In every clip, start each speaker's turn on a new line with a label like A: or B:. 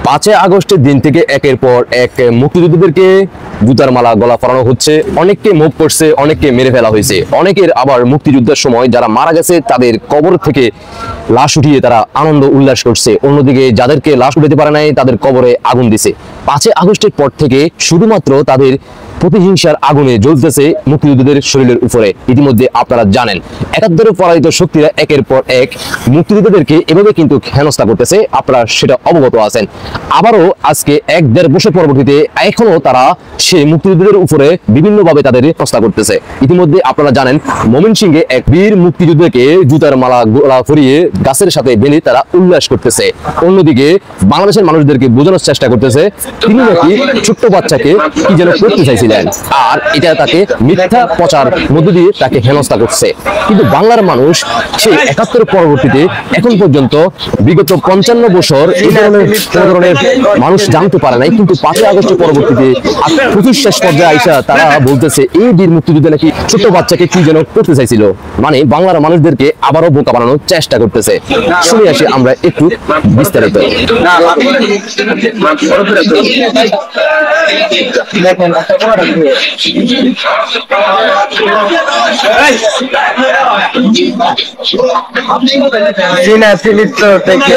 A: 5 আগস্টের দিন থেকে একের পর এক মুক্তিযোদ্ধাদেরকে জুতার মালা গলা পরানো হচ্ছে, অনেককে মুভ করছে, অনেককে মেরে ফেলা হয়েছে। অনেকের আবার মুক্তিযুদ্ধের সময় যারা মারা গেছে তাদের কবর থেকে লাশ উঠিয়ে তারা আনন্দ উল্লাস করছে। অন্যদিকে যাদেরকে লাশ উঠাতে পারে নাই তাদের কবরে আগুন দিছে। 5 আগস্টের পর থেকে শুধুমাত্র তাদের প্রতিহিংসার আগুনে জ্বলতেছে মুক্তিযোদ্ধাদের শরীরের উপরে। ইতিমধ্যে আপনারা জানেন একাত্তরে পরাজিত শক্তিরা একের পর এক মুক্তিযোদ্ধাদেরকে এভাবে কিন্তু হেনস্থা করতেছে, আপনারা সেটা অবগত আছেন। আবারও আজকে 1-1.5 বছর পরবর্তীতে এখনো তারা সেই মুক্তিযোদ্ধাদের উপরে বিভিন্নভাবে তাদের হেনস্থা করতেছে। ইতিমধ্যে আপনারা জানেন ময়মনসিংহে এক বীর মুক্তিযোদ্ধাকে জুতার মালা গলা পরিয়ে গাছের সাথে বেঁধে তারা উল্লাস করতেছে। অন্যদিকে বাংলাদেশের মানুষদেরকে বোঝানোর চেষ্টা করতেছে তিনি নাকি ছোট্ট বাচ্চাকে কি যেন করতে চাইছিলেন, আর এটা তাকে মিথ্যা প্রচার মধ্য দিয়ে তাকে হেনস্থা করছে। কিন্তু বাংলার মানুষ সেই 71 পরবর্তীতে এখন পর্যন্ত বিগত 55 বছর এই ধরনের মানুষ জানতে পারে নাই। কিন্তু 5 আগস্টের পরবর্তীতে প্রচুর শেষ পর্যায়ে আইসা তারা বলতেছে এই বীর মুক্তিযুদ্ধ নাকি ছোট বাচ্চাকে কি যেন করতে চাইছিল, মানে বাংলার মানুষদেরকে আবারও বোকা বানানোর চেষ্টা করতেছে। শুনে আসি আমরা একটু বিস্তারিত।
B: চীনা চরিত্র থেকে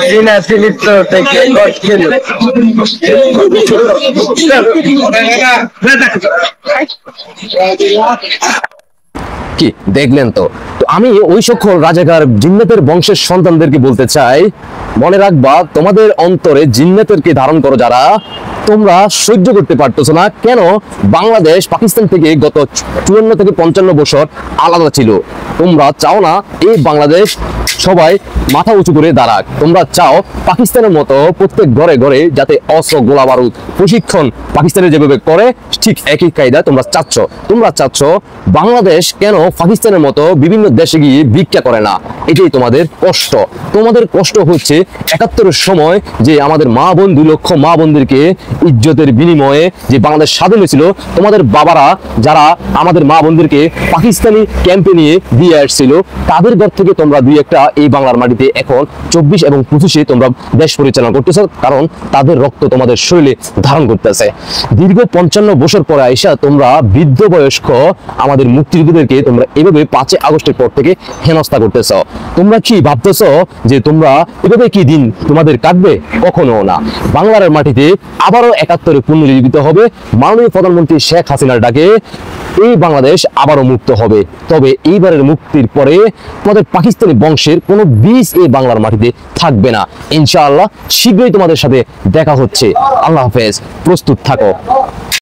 B: চীনা চরিত্র থেকে
A: কি দেখলেন তো? আমি ওই সকল রাজাকার জিন্নাতের বংশের সন্তানদেরকে বলতে চাই, মনে রাখবা তোমাদের অন্তরে জিন্নাতেরকে ধারণ করো যারা, তোমরা সহ্য করতে পারতেছো না কেন বাংলাদেশ পাকিস্তান থেকে গত 54 থেকে 55 বছর আলাদা ছিল। তোমরা চাও না এই বাংলাদেশ সবাই মাথা উঁচু করে দাঁড়াক। তোমরা চাও পাকিস্তানের মতো প্রত্যেক ঘরে ঘরে যাতে অস্ত্র গোলা বারুদ প্রশিক্ষণ পাকিস্তানের যেভাবে করে ঠিক একই কায়দা তোমরা চাচ্ছ। তোমরা চাচ্ছ বাংলাদেশ কেন পাকিস্তানের মতো বিভিন্ন দেশে গিয়ে ভিক্ষা করে না। এটাই তোমাদের কষ্ট। তোমাদের কষ্ট হচ্ছে 71-এর সময় যে আমাদের মা বোন 2 লক্ষ মা বোনদেরকে ইজ্জতের বিনিময়ে যে বাংলাদেশ স্বাধীন হয়েছিল, তোমাদের বাবারা যারা আমাদের মা বোনদেরকে পাকিস্তানি ক্যাম্পে নিয়ে দিয়ে আসছিল, তাদের ঘর থেকে তোমরা 2-1টা এই বাংলার মাটিতে এখন 24 এবং 25-এ তোমরা দেশ পরিচালনা করতেছ, কারণ তাদের রক্ত তোমাদের শরীরে ধারণ করতেছে। দীর্ঘ 55 বছর পরে আইসা তোমরা বৃদ্ধ বয়স্ক আমাদের মুক্তিযোদ্ধাদেরকে তোমরা এভাবে 5 আগস্টের পর থেকে হেনস্থা করতেছ। তোমরা কি ভাবতেছ যে তোমরা এভাবে কি দিন তোমাদের কাটবে? কখনো না। বাংলার মাটিতে আবারও 71-এ পুনরুজ্জীবিত হবে। মাননীয় প্রধানমন্ত্রী শেখ হাসিনার ডাকে এই বাংলাদেশ আবারও মুক্ত হবে। তবে এইবারের মুক্তির পরে তোমাদের পাকিস্তানি বংশের কোনো বীজ এই বাংলার মাটিতে থাকবে না। ইনশাআল্লাহ শীঘ্রই তোমাদের সাথে দেখা হচ্ছে। আল্লাহ হাফেজ, প্রস্তুত থাকো।